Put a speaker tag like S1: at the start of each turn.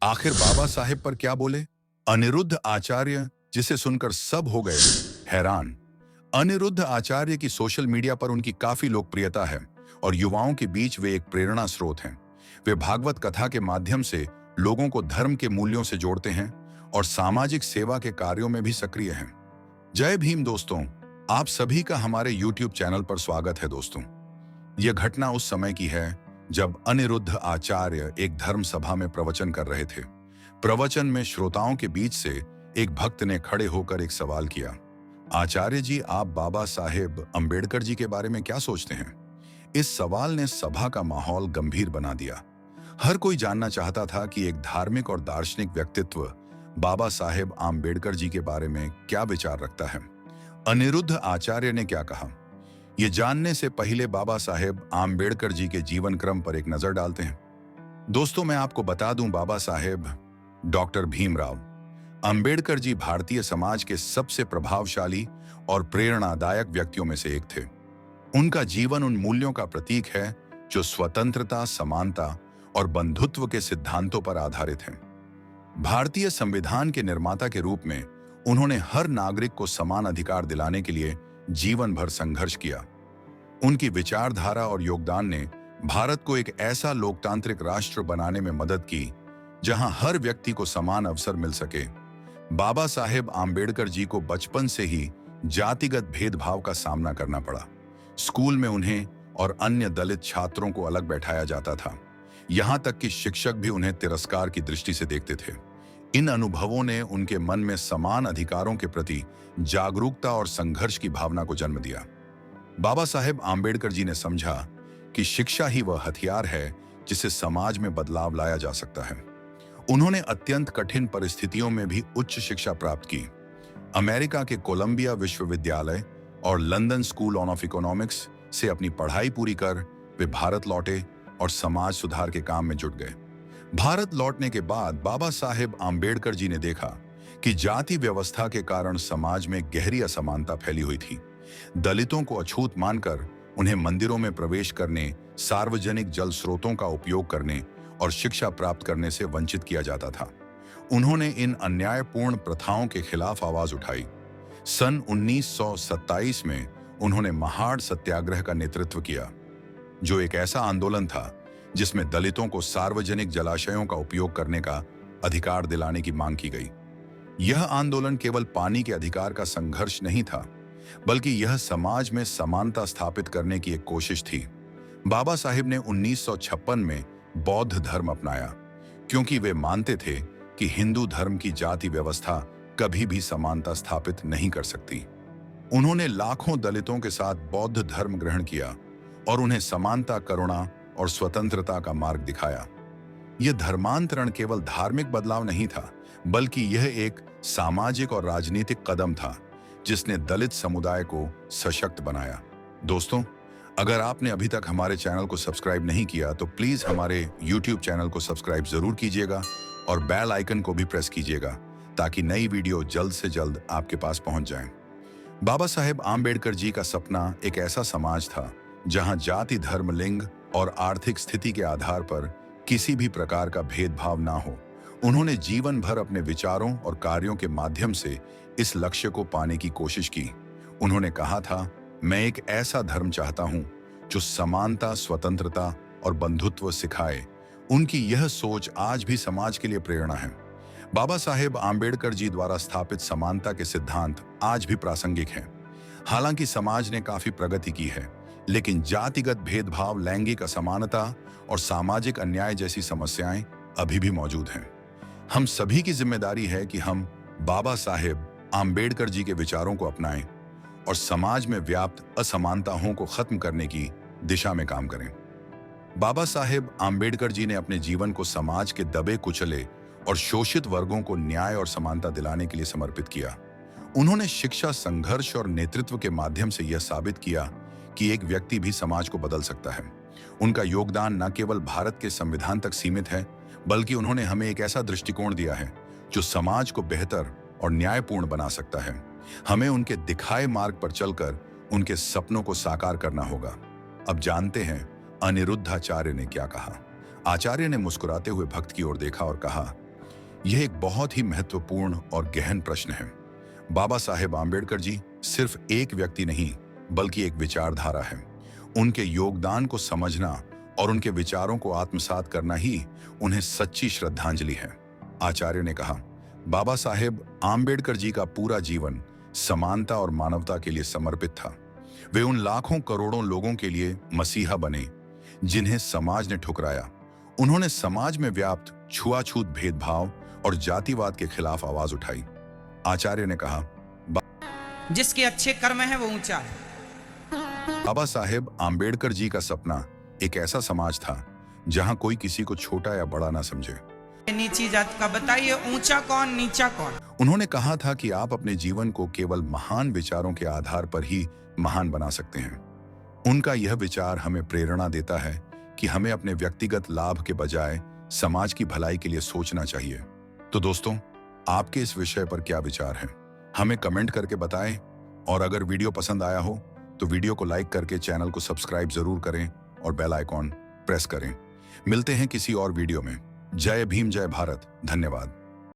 S1: आखिर बाबा साहेब पर क्या बोले? अनिरुद्ध आचार्य, जिसे सुनकर सब हो गए हैरान। अनिरुद्ध आचार्य की सोशल मीडिया पर उनकी काफी लोकप्रियता है और युवाओं के बीच वे एक प्रेरणा स्रोत हैं। वे भागवत कथा के माध्यम से लोगों को धर्म के मूल्यों से जोड़ते हैं और सामाजिक सेवा के कार्यों में भी सक्रिय हैं। जय भीम दोस्तों, आप सभी का हमारे YouTube चैनल पर स्वागत है दोस्तों। यह घटना उस समय की है जब अनिरुद्ध आचार्य एक धर्म सभा में प्रवचन कर रहे थे। प्रवचन में श्रोताओं के बीच से एक भक्त ने खड़े होकर एक सवाल किया, आचार्य जी, आप बाबा साहेब अंबेडकर जी के बारे में क्या सोचते हैं? इस सवाल ने सभा का माहौल गंभीर बना दिया। हर कोई जानना चाहता था कि एक धार्मिक और दार्शनिक व्यक्तित्व बाबा साहेब आम्बेडकर जी के बारे में क्या विचार रखता है। अनिरुद्ध आचार्य ने क्या कहा, ये जानने से पहले बाबा साहेब आम्बेडकर जी के जीवन क्रम पर एक नजर डालते हैं। दोस्तों, मैं आपको बता दूं, बाबा साहेब डॉक्टर भीमराव अंबेडकर जी भारतीय समाज के सबसे प्रभावशाली और प्रेरणादायक व्यक्तियों में से एक थे। उनका जीवन उन मूल्यों का प्रतीक है जो स्वतंत्रता, समानता और बंधुत्व के सिद्धांतों पर आधारित हैं। भारतीय संविधान के निर्माता के रूप में उन्होंने हर नागरिक को समान अधिकार दिलाने के लिए जीवन भर संघर्ष किया। उनकी विचारधारा और योगदान ने भारत को एक ऐसा लोकतांत्रिक राष्ट्र बनाने में मदद की जहां हर व्यक्ति को समान अवसर मिल सके। बाबा साहेब आम्बेडकर जी को बचपन से ही जातिगत भेदभाव का सामना करना पड़ा। स्कूल में उन्हें और अन्य दलित छात्रों को अलग बैठाया जाता था, यहां तक कि शिक्षक भी उन्हें तिरस्कार की दृष्टि से देखते थे। इन अनुभवों ने उनके मन में समान अधिकारों के प्रति जागरूकता और संघर्ष की भावना को जन्म दिया। बाबा साहेब आम्बेडकर जी ने समझा कि शिक्षा ही वह हथियार है जिससे समाज में बदलाव लाया जा सकता है। उन्होंने अत्यंत कठिन परिस्थितियों में भी उच्च शिक्षा प्राप्त की। अमेरिका के कोलंबिया विश्वविद्यालय और लंदन स्कूल ऑफ इकोनॉमिक्स से अपनी पढ़ाई पूरी कर वे भारत लौटे और समाज सुधार के काम में जुट गए। भारत लौटने के बाद बाबा साहेब आम्बेडकर जी ने देखा कि जाति व्यवस्था के कारण समाज में गहरी असमानता फैली हुई थी। दलितों को अछूत मानकर उन्हें मंदिरों में प्रवेश करने, सार्वजनिक जल स्रोतों का उपयोग करने और शिक्षा प्राप्त करने से वंचित किया जाता था। उन्होंने इन अन्यायपूर्ण प्रथाओं के खिलाफ आवाज उठाई। सन 1927 में उन्होंने महाड़ सत्याग्रह का नेतृत्व किया, जो एक ऐसा आंदोलन था जिसमें दलितों को सार्वजनिक जलाशयों का उपयोग करने का अधिकार दिलाने की मांग की गई। यह आंदोलन केवल पानी के अधिकार का संघर्ष नहीं था, बल्कि यह समाज में समानता स्थापित करने की एक कोशिश थी। बाबा साहिब ने 1956 में बौद्ध धर्म अपनाया, क्योंकि वे मानते थे कि हिंदू धर्म की जाति व्यवस्था कभी भी समानता स्थापित नहीं कर सकती। उन्होंने लाखों दलितों के साथ बौद्ध धर्म ग्रहण किया और उन्हें समानता, करुणा और स्वतंत्रता का मार्ग दिखाया। यह धर्मांतरण केवल धार्मिक बदलाव नहीं था, बल्कि यह एक सामाजिक और राजनीतिक कदम था जिसने दलित समुदाय को सशक्त बनाया। दोस्तों, अगर आपने अभी तक हमारे चैनल को सब्सक्राइब नहीं किया तो प्लीज हमारे YouTube चैनल को सब्सक्राइब जरूर कीजिएगा और बेल आइकन को भी प्रेस कीजिएगा ताकि नई वीडियो जल्द से जल्द आपके पास पहुंच जाए। बाबा साहेब आम्बेडकर जी का सपना एक ऐसा समाज था जहां जाति, धर्म, लिंग और आर्थिक स्थिति के आधार पर किसी भी प्रकार का भेदभाव ना हो। उन्होंने जीवन भर अपने विचारों और कार्यों के माध्यम से इस लक्ष्य को पाने की कोशिश की। उन्होंने कहा था, मैं एक ऐसा धर्म चाहता हूं जो समानता, स्वतंत्रता और बंधुत्व सिखाए। उनकी यह सोच आज भी समाज के लिए प्रेरणा है। बाबा साहेब आम्बेडकर जी द्वारा स्थापित समानता के सिद्धांत आज भी प्रासंगिक हैं। हालांकि समाज ने काफी प्रगति की है, लेकिन जातिगत भेदभाव, लैंगिक असमानता और सामाजिक अन्याय जैसी समस्याएं अभी भी मौजूद हैं। हम सभी की जिम्मेदारी है कि हम बाबा साहेब आम्बेडकर जी के विचारों को अपनाएं और समाज में व्याप्त असमानताओं को खत्म करने की दिशा में काम करें। बाबा साहेब आम्बेडकर जी ने अपने जीवन को समाज के दबे कुचले और शोषित वर्गों को न्याय और समानता दिलाने के लिए समर्पित किया। उन्होंने शिक्षा, संघर्ष और नेतृत्व के माध्यम से यह साबित किया कि एक व्यक्ति भी समाज को बदल सकता है। उनका योगदान न केवल भारत के संविधान तक सीमित है, बल्कि उन्होंने हमें एक ऐसा दृष्टिकोण दिया है जो समाज को बेहतर और न्यायपूर्ण बना सकता है। हमें उनके दिखाए मार्ग पर चलकर उनके सपनों को साकार करना होगा। अब जानते हैं अनिरुद्धाचार्य ने क्या कहा। आचार्य ने मुस्कुराते हुए भक्त की ओर देखा और कहा, यह एक बहुत ही महत्वपूर्ण और गहन प्रश्न है। बाबा साहेब आम्बेडकर जी सिर्फ एक व्यक्ति नहीं, बल्कि एक विचारधारा है। उनके योगदान को समझना और उनके विचारों को आत्मसात करना ही उन्हें सच्ची श्रद्धांजलि है। आचार्य ने कहा, बाबा साहेब आम्बेडकर जी का पूरा जीवन समानता और मानवता के लिए समर्पित था। वे उन लाखों करोड़ों लोगों के लिए मसीहा बने जिन्हें समाज ने ठुकराया। उन्होंने समाज में व्याप्त छुआछूत भेदभाव और जातिवाद के खिलाफ आवाज उठाई। आचार्य ने कहा,
S2: जिसके अच्छे कर्म है वो ऊंचा है।
S1: बाबा साहेब आम्बेडकर जी का सपना एक ऐसा समाज था जहां कोई किसी को छोटा या बड़ा ना समझे।
S2: नीची जात का बताइए, ऊंचा कौन नीचा कौन।
S1: उन्होंने कहा था कि आप अपने जीवन को केवल महान विचारों के आधार पर ही महान बना सकते हैं। उनका यह विचार हमें प्रेरणा देता है कि हमें अपने व्यक्तिगत लाभ के बजाय समाज की भलाई के लिए सोचना चाहिए। तो दोस्तों, आपके इस विषय पर क्या विचार हैं? हमें कमेंट करके बताएं, और अगर वीडियो पसंद आया हो तो वीडियो को लाइक करके चैनल को सब्सक्राइब जरूर करें और बेल आइकॉन प्रेस करें। मिलते हैं किसी और वीडियो में। जय भीम, जय भारत। धन्यवाद।